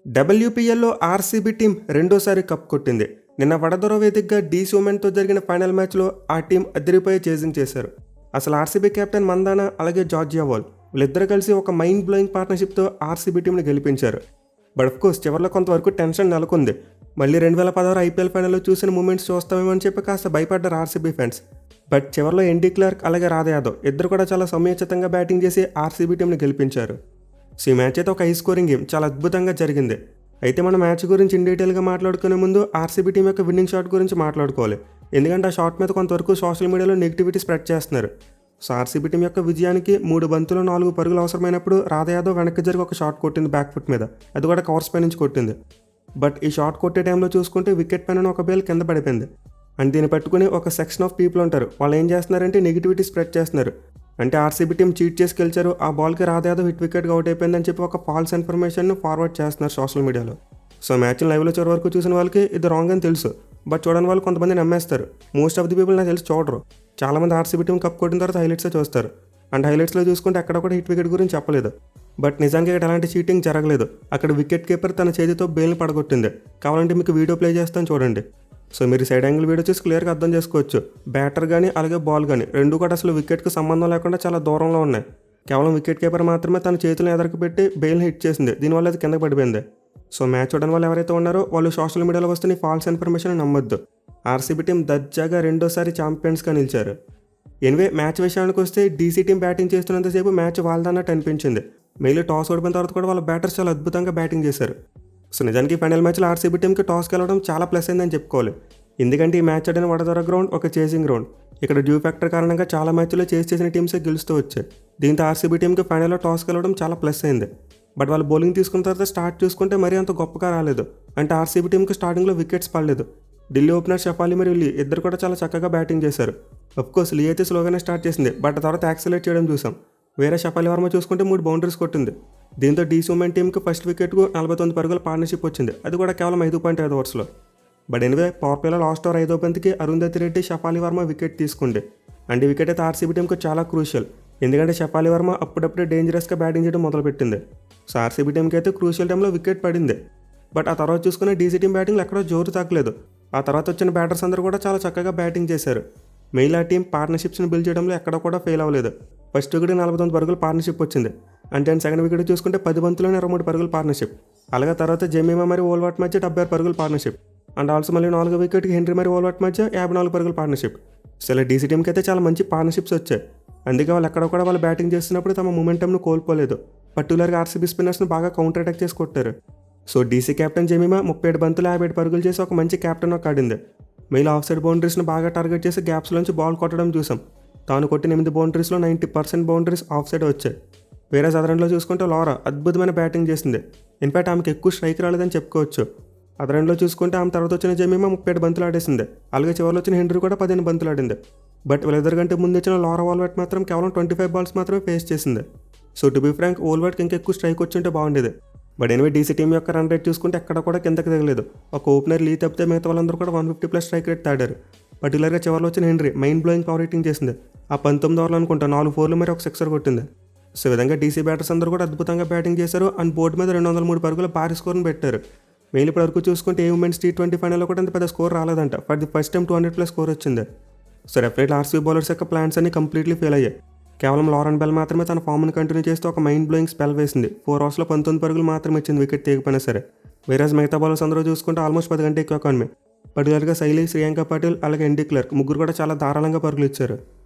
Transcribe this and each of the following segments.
డబ్ల్యూపీఎల్లో RCB team రెండోసారి cup కొట్టింది. నిన్న వడదొర వేదికగా డీసీ ఉమెన్తో జరిగిన ఫైనల్ మ్యాచ్లో ఆ టీం అదిరిపోయి చేజింగ్ చేశారు. అసలు ఆర్సీబీ కెప్టెన్ మందానా అలాగే జార్జియా వాల్ వీళ్ళిద్దరూ కలిసి ఒక మైండ్ బ్లోయింగ్ పార్ట్నర్షిప్తో ఆర్సీబీ టీంని గెలిపించారు. బట్ ఆఫ్ కోర్స్ చివరిలో కొంతవరకు టెన్షన్ నెలకొంది. మళ్ళీ 2016 ఐపీఎల్ ఫైనల్లో చూసిన మూమెంట్స్ చూస్తామేమో అని చెప్పి కాస్త భయపడ్డారు ఆర్సీబీ ఫ్యాన్స్. బట్ చివరిలో ఎన్డీ క్లార్క్ అలాగే రాధా యాదవ్ ఇద్దరు కూడా చాలా సమయోచితంగా బ్యాటింగ్ చేసి ఆర్సీబీ టీంని గెలిపించారు. సో ఈ మ్యాచ్ అయితే ఒక హై స్కోరింగ్ గేమ్, చాలా అద్భుతంగా జరిగింది. అయితే మన మ్యాచ్ గురించి ఇన్ డీటెయిల్గా మాట్లాడుకునే ముందు ఆర్సీబీ టీం యొక్క విన్నింగ్ షాట్ గురించి మాట్లాడుకోవాలి. ఎందుకంటే ఆ షాట్ మీద కొంతవరకు సోషల్ మీడియాలో నెగిటివిటీ స్ప్రెడ్ చేస్తున్నారు. సో ఆర్సీబీ టీం యొక్క విజయానికి 3 బంతులు 4 పరుగులు అవసరమైనప్పుడు రాధా యాదవ్ వెనక్కి జరిగి ఒక షాట్ కొట్టింది బ్యాక్ ఫుట్ మీద, అది కూడా కవర్స్ పై నుంచి కొట్టింది. బట్ ఈ షాట్ కొట్టే టైంలో చూసుకుంటే వికెట్ పైన ఒక బేల్ కింద పడిపోయింది. అండ్ దీన్ని పట్టుకుని ఒక సెక్షన్ ఆఫ్ పీపుల్ ఉంటారు, వాళ్ళు ఏం చేస్తున్నారంటే నెగిటివిటీ స్ప్రెడ్ చేస్తున్నారు. అంటే ఆర్సీబీ టీం చీట్ చేసి గెలిచారు, ఆ బాల్కి రాధా యాదవ్ హిట్ వికెట్గా అవుట్ అయిపోయిందని చెప్పి ఒక ఫాల్స్ ఇన్ఫర్మేషన్ను ఫార్వర్డ్ చేస్తున్నారు సోషల్ మీడియాలో. సో మ్యాచ్ని లైవ్లో చివరి వరకు చూసిన వాళ్ళకి ఇది రాంగ్ అని తెలుసు, బట్ చూడని వాళ్ళు కొంతమంది నమ్మేస్తారు. మోస్ట్ ఆఫ్ ది పీపుల్ నాకు తెలిసి చూడరు. చాలామంది ఆర్సీబీ టీం కప్ కొట్టిన తర్వాత హైలైట్సే చూస్తారు. అండ్ హైలైట్స్లో చూసుకుంటే అక్కడ కూడా హిట్ వికెట్ గురించి చెప్పలేదు. బట్ నిజానికి ఇక్కడ ఎలాంటి చీటింగ్ జరగలేదు. అక్కడ వికెట్ కీపర్ తన చేతితో బేల్ని పడగొట్టింది. కావాలంటే మీకు వీడియో ప్లే చేస్తాను చూడండి. సో మీరు సైడ్ యాంగిల్ వీడియో చూసి క్లియర్గా అర్థం చేసుకోవచ్చు. బ్యాటర్ కానీ అలాగే బాల్ కానీ రెండు కూడా అసలు వికెట్కి సంబంధం లేకుండా చాలా దూరంలో ఉన్నాయి. కేవలం వికెట్ కీపర్ మాత్రమే తన చేతులను ఎదరికి పెట్టి బేల్ని హిట్ చేసింది, దీనివల్ల అది కిందకి పడిపోయింది. సో మ్యాచ్ చూడని వాళ్ళు ఎవరైతే ఉన్నారో వాళ్ళు సోషల్ మీడియాలో వస్తున్న ఫాల్స్ ఇన్ఫర్మేషన్ నమ్మొద్దు. ఆర్సీబీ టీం దర్జాగా రెండోసారి ఛాంపియన్స్గా నిలిచారు. ఎనివే మ్యాచ్ విషయానికి వస్తే డీసీ టీం బ్యాటింగ్ చేస్తున్నంతసేపు మ్యాచ్ వాళ్ళదన్నట్టు అనిపించింది. మెయిల్ టాస్ ఓడిపోయిన తర్వాత కూడా వాళ్ళ బ్యాటర్స్ చాలా అద్భుతంగా బ్యాటింగ్ చేశారు. సో నిజానికి ఫైనల్ మ్యాచ్లో ఆర్సీబీ టీంకి టాస్ గెలవడం చాలా ప్లస్ అయిందని చెప్పుకోవాలి. ఎందుకంటే ఈ మ్యాచ్ ఆడిన వడదొర గ్రౌండ్ ఒక చేసింగ్ గ్రౌండ్. ఇక్కడ డ్యూ ఫ్యాక్టర్ కారణంగా చాలా మ్యాచ్లో చేసిన టీమ్సే గెలుస్తూ వచ్చాయి. దీంతో ఆర్సీబీ టీంకి ఫైనల్లో టాస్ గెలవడం చాలా ప్లస్ అయింది. బట్ వాళ్ళు బౌలింగ్ తీసుకున్న తర్వాత స్టార్ట్ చూసుకుంటే మరీ అంత గొప్పగా రాలేదు. అంటే ఆర్సీబీ టీంకి స్టార్టింగ్లో వికెట్స్ పడలేదు. ఢిల్లీ ఓపెనర్ షఫాలి మరియు లీ ఇద్దరు కూడా చాలా చక్కగా బ్యాటింగ్ చేశారు. అఫ్కోర్స్ లీ అయితే స్లోగానే స్టార్ట్ చేసింది, బట్ తర్వాత యాక్సిలేట్ చేయడం చూసాం. వేరే షఫాలి వర్మ చూసుకుంటే 3 బౌండరీస్ కొట్టింది. దీంతో డీసీ ఉమెన్ టీంకి ఫస్ట్ వికెట్కు 49 పరుగుల పార్ట్నర్షిప్ వచ్చింది, అది కూడా కేవలం 5.5 ఓవర్స్లో. బట్ ఎనివే పవర్ ప్లేలో లాస్ట్ ఓవర్ 5వ బంతికి అరుంధతి రెడ్డి షఫాలి వర్మ వికెట్ తీసుకుంది. అండ్ ఈ వికెట్ అయితే ఆర్సీబీ టీంకి చాలా క్రూషియల్, ఎందుకంటే షఫాలి వర్మ అప్పుడప్పుడే డేంజరస్గా బ్యాటింగ్ చేయడం మొదలుపెట్టింది. సో ఆర్సీబీ టీంకి అయితే క్రూషియల్ టైంలో వికెట్ పడింది. బట్ ఆ తర్వాత చూసుకునే డీసీ టీం బ్యాటింగ్లో ఎక్కడో జోరు తగ్గలేదు. ఆ తర్వాత వచ్చిన బ్యాటర్స్ అందరూ కూడా చాలా చక్కగా బ్యాటింగ్ చేశారు. మెయిల్ ఆ టీం పార్ట్నర్షిప్స్ని బిల్డ్ చేయడంలో ఎక్కడ కూడా ఫెయిల్ అవ్వలేదు. ఫస్ట్ వికెట్ 49 పరుగుల పార్ట్నర్షిప్ వచ్చింది. అంటే సెకండ్ వికెట్ చూసుకుంటే 10 బంతుల్లోనే 23 పరుగుల పార్ట్నర్షిప్. అలాగే తర్వాత జెమీమా మరియు ఓల్వాట్ మధ్య 76 పరుగుల పార్ట్నర్షిప్. అండ్ ఆల్సో మళ్ళీ 4వ వికెట్కి హెన్రీ మరియు ఓల్వాట్ మధ్య 54 పరుగుల పార్ట్నర్షిప్. సో ఇలా డీసీ టీంకి అయితే చాలా మంచి పార్ట్నర్షిప్స్ వచ్చాయి. అందుకే వాళ్ళు ఎక్కడ కూడా వాళ్ళు బ్యాటింగ్ చేస్తున్నప్పుడు తమ మూమెంటంను కోల్పోలేదు. పర్టికులర్గా ఆర్సీబీ స్పిన్నర్స్ని బాగా కౌంటర్ అటాక్ చేసి కొట్టారు. సో డీసీ కెప్టెన్ జెమీమా 37 బంతులు 57 పరుగులు చేసి ఒక మంచి కెప్టెన్ ఒక ఆడింది. మెయిల్ ఆఫ్ సైడ్ బౌండరీస్ని బాగా టార్గెట్ చేసి గ్యాప్స్లోంచి బాల్ కొట్టడం చూసాం. తాను కొట్టిన 8 బౌండరీస్లో 90% బౌండరీస్ ఆఫ్ సైడ్ వచ్చాయి. వేరే అదరంలో చూసుకుంటే లారా అద్భుతమైన బ్యాటింగ్ చేసింది. ఇన్ఫాక్ట్ ఆమెకి ఎక్కువ స్ట్రైక్ రాలేదని చెప్పుకోవచ్చు. అదరంలో చూసుకుంటే ఆమె తర్వాత వచ్చిన జెమీమా 37 బంతులు ఆడేసింది. అలాగే చివరిలో వచ్చిన హెన్రీ కూడా 15 బంతులు ఆడింది. బట్ వీళ్ళిద్దరి కంటే ముందు వచ్చిన లారా ఓల్వాట్ మాత్రం కేవలం 25 బాల్స్ మాత్రమే ఫేస్ చేసింది. సో టు బీ ఫ్రాంక్ ఓల్వాట్కి ఇంకా ఎక్కువ స్ట్రైక్ వచ్చి ఉంటే బాగుండేది. బట్ ఎనివే డీసీ టీం యొక్క రన్ రేట్ చూసుకుంటే ఎక్కడ కూడా కిందకి దిగలేదు. ఒక ఓపెనర్ లీ తప్పితే మిగతా వాళ్ళందరూ కూడా 150+ స్ట్రైక్ రేట్ తాడారు. పర్టికులర్గా చివరిలో వచ్చిన henry mind blowing power hitting చేసింది. ఆ 19 ఓవర్లు అనుకుంటా 4 4లు మరి ఒక 6 కొట్టింది. సో ఈ విధంగా డీసీ బ్యాటర్స్ అందరూ కూడా అద్భుతంగా బ్యాటింగ్ చేశారు. అండ్ బోర్డు మీద 203 పరుగుల భారీ స్కోర్ని పెట్టారు. మెయిన్ ఇప్పటి వరకు చూసుకుంటే ఏ ఉమెన్స్ T20 ఫైనల్లో కూడా అంత పెద్ద స్కోర్ రాలేదంట. For the first time 200+ score వచ్చింది. సో డెఫినెట్లీ ఆర్సీబీ బౌలర్స్ యొక్క ప్లాన్స్ అన్ని కంప్లీట్లీ ఫెయిల్ అయ్యాయి. కేవలం లారెన్ బెల్ మాత్రమే తన ఫామ్ని కంటిన్యూ చేస్తూ ఒక మైండ్ బ్లోయింగ్ స్పెల్ వేసింది. 4 ఓవర్స్లో 19 పరుగులు మాత్రమే ఇచ్చింది వికెట్ తీయకపోయినా సరే. వేరేజ్ మిగతా బౌలర్స్ అందరూ చూసుకుంటే ఆల్మోస్ట్ 10 కంటే ఎక్కువ కాన్మే. పర్టికులర్గా శైలి, శ్రీయాంక పాటిల్ అలాగే ఎన్డీ క్లార్క్ ముగ్గురు కూడా చాలా ధారాళంగా పరుగులు ఇచ్చారు.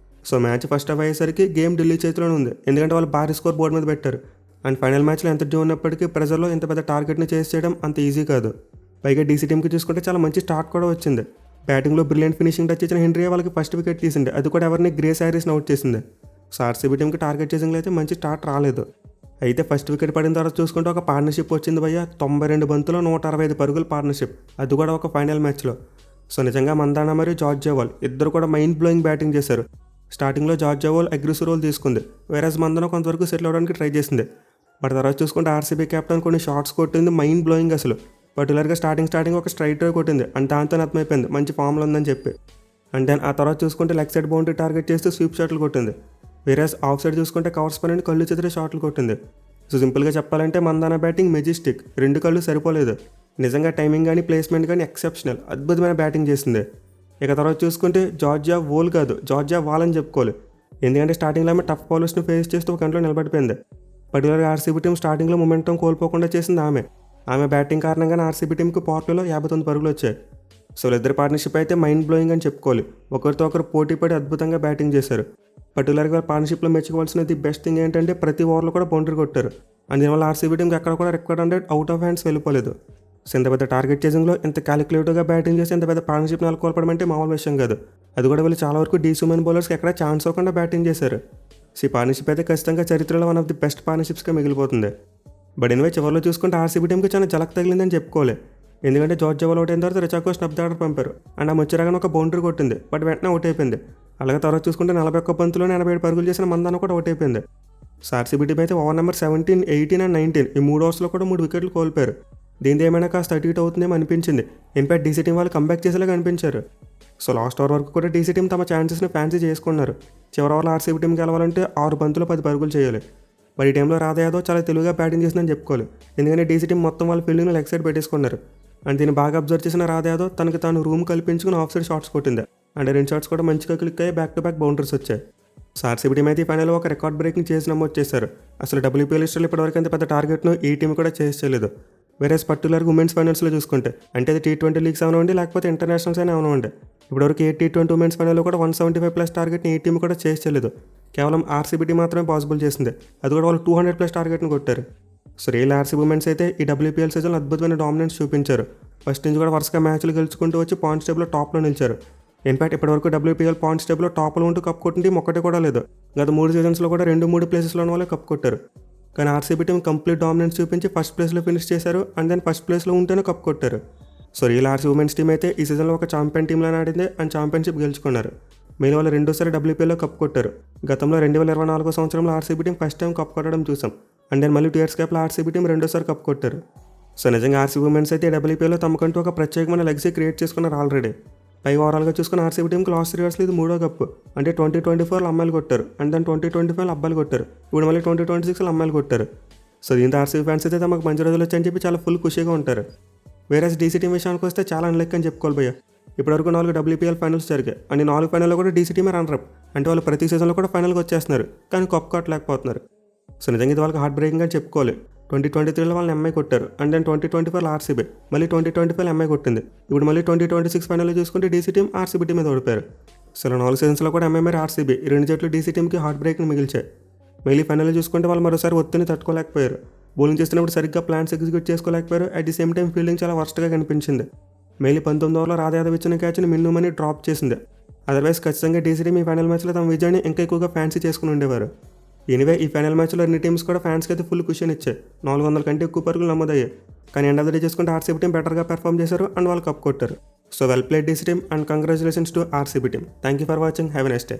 సో మ్యాచ్ ఫస్ట్ హాఫ్ అయ్యేసరికి గేమ్ ఢిల్లీ చేతిలోనే ఉంది, ఎందుకంటే వాళ్ళు భారీ స్కోర్ బోర్డు మీద పెట్టారు. అండ్ ఫైనల్ మ్యాచ్లో ఎంత డ్యూ ఉన్నప్పటికీ ప్రెజర్లో ఇంత పెద్ద టార్గెట్ని చేసి చేయడం అంత ఈజీ కాదు. పైగా డీసీ టీంకి చూసుకుంటే చాలా మంచి స్టార్ట్ కూడా వచ్చింది. బ్యాటింగ్లో బ్రిలియంట్ ఫినిషింగ్ టచ్ ఇచ్చిన హెన్రీ వాళ్ళకి ఫస్ట్ వికెట్ తీసింది, అది కూడా ఎవరిని గ్రేస్ హ్యారీస్ని అవుట్ చేసింది. సో ఆర్సీబీ టీంకి టార్గెట్ చేసింగ్లో అయితే మంచి స్టార్ట్ రాలేదు. అయితే ఫస్ట్ వికెట్ పడిన తర్వాత చూసుకుంటే ఒక పార్ట్నర్షిప్ వచ్చింది భయ్య. 92 బంతుల్లో 165 పరుగుల పార్ట్నర్షిప్, అది కూడా ఒక ఫైనల్ మ్యాచ్లో. సో నిజంగా మందానా మరియు జార్జియా వాల్ ఇద్దరు కూడా మైండ్ బ్లోయింగ్ బ్యాటింగ్ చేశారు. స్టార్టింగ్లో జార్జియా వాల్ అగ్రెసివ్ రోల్ తీసుకుంది, వేరేజ్ మందానా కొంతవరకు సెటిల్ అవ్వడానికి ట్రై చేసింది. బట్ తర్వాత చూసుకుంటే ఆర్సీబీ కెప్టెన్ కొన్ని షాట్స్ కొట్టింది, మైండ్ బ్లోయింగ్ అసలు. పర్టికులర్గా స్టార్టింగ్ ఒక స్ట్రైట్ డ్రైవ్ కొట్టింది, అండ్ దాంతో అర్థమైపోయింది మంచి ఫామ్లో ఉందని చెప్పి. అండ్ దెన్ ఆ తర్వాత చూసుకుంటే లెగ్ సైడ్ బౌండరీ టార్గెట్ చేస్తూ స్వీప్ షాట్లు కొట్టింది. వేరేస్ ఆఫ్ సైడ్ చూసుకుంటే కవర్స్ పైన కళ్ళు చెదిరే షాట్లు కొట్టింది. సో సింపుల్గా చెప్పాలంటే మందాన బ్యాటింగ్ మెజెస్టిక్, 2 కళ్ళు సరిపోలేదు. నిజంగా టైమింగ్ కానీ ప్లేస్మెంట్ కానీ ఎక్సెప్షనల్, అద్భుతమైన బ్యాటింగ్ చేసింది. ఇక తర్వాత చూసుకుంటే జార్జియా వోల్ కాదు, జార్జియా వాల్ అని చెప్పుకోవాలి. ఎందుకంటే స్టార్టింగ్లో ఆమె టఫ్ బౌలర్స్ని ఫేస్ చేస్తూ ఒక గంటలో నిలబడిపోయింది. పర్టికులర్గా ఆర్సీబీ టీం స్టార్టింగ్లో మొమెంటం కోల్పోకుండా చేసింది ఆమె బ్యాటింగ్ కారణంగానే ఆర్సీబీ టీంకి పవర్లో 59 పరుగులు వచ్చాయి. సో ఇద్దరు పార్ట్నర్షిప్ అయితే మైండ్ బ్లోయింగ్ అని చెప్పుకోవాలి. ఒకరితో ఒకరు పోటీ పడి అద్భుతంగా బ్యాటింగ్ చేశారు. పర్టికులర్గా పార్ట్నర్షిప్లో మెచ్చుకోవాల్సిన ది బెస్ట్ థింగ్ ఏంటంటే ప్రతి ఓవర్లో కూడా బౌండరీ కొట్టారు. అండ్ దీనివల్ల ఆర్సీబీ టీంకి ఎక్కడ కూడా రికార్డ్ 100 అవుట్ ఆఫ్ హ్యాండ్స్ వెళ్ళిపోలేదు. సో ఇంత పెద్ద టార్గెట్ చేసింగ్లో ఇంత క్యాలిక్యులేటివ్గా బ్యాటింగ్ చేసి ఇంత పెద్ద పార్ట్నర్షిప్ నెలకొల్పడం అంటే మామూలు విషయం కాదు. అది కూడా వీళ్ళు చాలా వరకు డీసూమెన్ బౌలర్స్కి ఎక్కడ ఛాన్స్ అవ్వకుండా బ్యాటింగ్ చేశారు. సో ఈ పార్ట్నర్షిప్ అయితే ఖచ్చితంగా చరిత్రలో వన్ ఆఫ్ ది బెస్ట్ పార్ట్నర్షిప్స్గా మిగిలిపోతుంది. బట్ ఎనివే చివరిలో చూసుకుంటే ఆర్సీబీ టీంకి చాలా జలక్ తగిలిందని చెప్పుకోవాలి. ఎందుకంటే జార్జియా వాల్ అవుట్ అయిన తర్వాత రిచాకో స్నబ్ ఆర్డర్ పంపారు. అండ్ ఆమె వచ్చేరాగానే ఒక బౌండరీ కొట్టింది, బట్ వెంటనే అవుట్ అయిపోయింది. అలాగే తర్వాత చూసుకుంటే 41 బంతుల్లోనే 87 పరుగులు చేసిన మందాన కూడా అవుట్ అయిపోయింది. సో ఆర్సీబీ టీం అయితే ఓవర్ నెంబర్ 17, 18 అండ్ 19 ఈ 3 ఓవర్స్లో కూడా 3 వికెట్లు కోల్పోయారు. దీంతో ఏమైనా కాస్త అటు ఇటు అవుతుందేమో అనిపించింది. ఇన్ఫాక్ట్ డీసీ టీం వాళ్ళు కంబ్యాక్ చేసేలాగా అనిపించారు. సో లాస్ట్ ఓవర్ వరకు కూడా డీసీ టీం తమ ఛాన్సెస్ని ఫ్యాన్సీ చేసుకున్నారు. చివరి ఓవర్లో ఆర్సీబీ టీం గెలవాలంటే 6 బంతులు 10 పరుగులు చేయాలి. మరి ఈ టైంలో రాధా యాదవ్ చాలా తెలివిగా బ్యాటింగ్ చేసిందని చెప్పుకోవాలి. ఎందుకంటే డీసీ టీం మొత్తం వాళ్ళ ఫీల్డింగ్లో లెగ్ సైడ్ పెట్టేసుకున్నారు. అండ్ దీన్ని బాగా అబ్జర్వ్ చేసిన రాధా యాదవ్ తనకి తాను రూమ్ కల్పించుకుని ఆఫ్ సైడ్ షాట్స్ కొట్టింది. అండ్ 2 షాట్స్ కూడా మంచిగా క్లిక్ అయ్యి బ్యాక్ టు బ్యాక్ బౌండరీస్ వచ్చాయి. సో ఆర్సీబీ టీం అయితే ఈ ఫైనల్లో ఒక రికార్డ్ బ్రేకింగ్ చేసి నమోదు చేశారు. అసలు WPL హిస్టరీలో ఇప్పటివరకు అంత పెద్ద టార్గెట్ను ఈ టీం కూడా చేయలేదు. వేరేస్ పర్టికులర్గా ఉమెన్స్ ఫైనల్స్లో చూసుకుంటే అంటే అది T20 లీగ్స్ అవనివ్వండి లేకపోతే ఇంటర్నేషనల్స్ అయినా అవనివ్వండి, ఇప్పటివరకు ఏ T20 ఉమెన్స్ ఫైనల్లో కూడా 175+ టార్గెట్ని ఈ టీం కూడా చేయలేదు. కేవలం ఆర్సీబీ టీం మాత్రమే పాసిబుల్ చేసింది. అది కూడా వాళ్ళు 200+ టార్గెట్ని కొట్టారు. సో రియల్ ఆర్సీబీ ఉమెన్స్ అయితే ఈ WPL సీజన్లో అద్భుతమైన డామినెన్స్ చూపించారు. ఫస్ట్ నుంచి కూడా వరుసగా మ్యాచ్లు గెలుచుకుంటూ వచ్చి పాయింట్స్ టేబుల్లో టాప్లో నిలిచారు. ఇన్ఫాక్ట్ ఇప్పటివరకు WPL పాయింట్స్ టేబుల్లో టాప్లో ఉంటూ కప్ కొట్టిన టీం ఒక్కటే కూడా లేదు. గత 3 సీజన్స్లో కూడా 2-3 ప్లేసెస్లో ఉన్న వాళ్ళే కప్ కొట్టారు. కానీ ఆర్సీబీ టీం కంప్లీట్ డామినెన్స్ చూపించి ఫస్ట్ ప్లేస్లో ఫినిష్ చేశారు. అండ్ దెన్ ఫస్ట్ ప్లేస్లో ఉంటేనే కప్ కొట్టారు. So real RCB women's team అయితే ఈ సీజన్లో ఒక ఛాంపియన్ టీంలో ఆడింది అండ్ ఛాంపియన్షిప్ గెలుచుకున్నారు. మెయిన్ వాళ్ళు 2సారి WPLలో కప్ కొట్టారు. గతంలో 2024 సంవత్సరంలో RCB team first time cup కొట్టడం చూసాం. అండ్ దెన్ మళ్ళీ 2 ఇయర్స్ గ్యాప్లో ఆర్సీబీ టీం 2సారి కప్ కొట్టారు. సో నిజంగా ఆర్సీబీ ఉమెన్స్ అయితే WPLలో తమకంటూ ఒక ప్రత్యేకమైన లెగసీ క్రియేట్ చేసుకున్నారు ఆల్రెడీ. పై ఓవరాల్గా చూసుకున్న ఆర్సీబీ టీంకి లాస్ట్ 3 ఇయర్స్లో ఇది 3వ కప్పు. అంటే 2024లో అమ్మాయిలు కొట్టారు, అండ్ దెన్ 2025లో అబ్బాయిలు కొట్టారు, ఇప్పుడు మళ్ళీ 2026లో అమ్మాయిలు కొట్టారు. సో దీంతో ఆర్సీబీ ఫ్యాన్స్ అయితే తమకు మంచి రోజులు వచ్చాయని చెప్పి చాలా ఫుల్ ఖుషీగా ఉంటారు. వేరే డీసీ టీం విషయానికి వస్తే చాలా అన్లెక్ అని చెప్పుకోవాలి భయ్య. ఇప్పటివరకు 4 WPL ఫైనల్స్ జరిగాయి. అండ్ 4 ఫైనల్లో కూడా డీసీ టీమే రన్నర్ అప్. అంటే వాళ్ళు ప్రతి సీజన్లో కూడా ఫైనల్కి వచ్చేస్తున్నారు, కానీ కప్ కొట్టలేకపోతున్నారు. సో నిజంగా ఇది వాళ్ళకి హార్ట్ బ్రేకింగ్ అని చెప్పుకోవాలి. 2023లో వాళ్ళని ఎంఐ కొట్టారు, అండ్ దెన్ 2024లో ఆర్సీబీ, మళ్ళీ 2025లో ఎంఐ కొట్టింది. ఇప్పుడు మళ్ళీ 2026 ఫైనల్లో చూసుకుంటే డీసీ టీం ఆర్సీబీ టీం మీద ఓడిపోయారు. సో 4 సీజన్స్లో కూడా ఎంఐ మరి ఆర్సీబీ ఈ 2 జట్లు డీసీ టీంకి హార్ట్ బ్రేక్ని మిగిల్చాయి. మళ్ళీ ఫైనల్లో చూసుకుంటే వాళ్ళు మరోసారి ఒత్తిడిని తట్టుకోలేకపోయారు. బౌలింగ్ చేస్తున్నప్పుడు సరిగ్గా plans execute చేసుకోలేకపోయారు. At the same time fielding చాలా వర్స్ట్గా కనిపించింది. మళ్ళీ 19 ఓవర్లో రాధా యాదవ్ ఇచ్చిన క్యాచ్ని మిన్నుమని డ్రాప్ చేసింది. అదర్వైజ్ ఖచ్చితంగా డీసీ టీం ఈ ఫైనల్ మ్యాచ్లో తమ విజయాన్ని ఇంకా ఎక్కువగా ఫ్యాన్సీ చేసుకుని ఉండేవారు. ఎనివే ఈ ఫైనల్ మ్యాచ్లో 2 టీమ్స్ కూడా ఫ్యాన్స్కి అయితే ఫుల్ క్వశ్చన్ ఇచ్చాయి. 400 కంటే ఎక్కువ పరుగులు నమోదయ్యాయి. కానీ ఎండ్ ఆఫ్ ద డే చేసుకుంటే ఆర్సీబీ టీం బెటర్గా పెర్ఫామ్ చేశారు అండ్ వాళ్ళు కప్ కొట్టారు. So well played DC team and congratulations to RCB team. Thank you for watching. Have a nice day.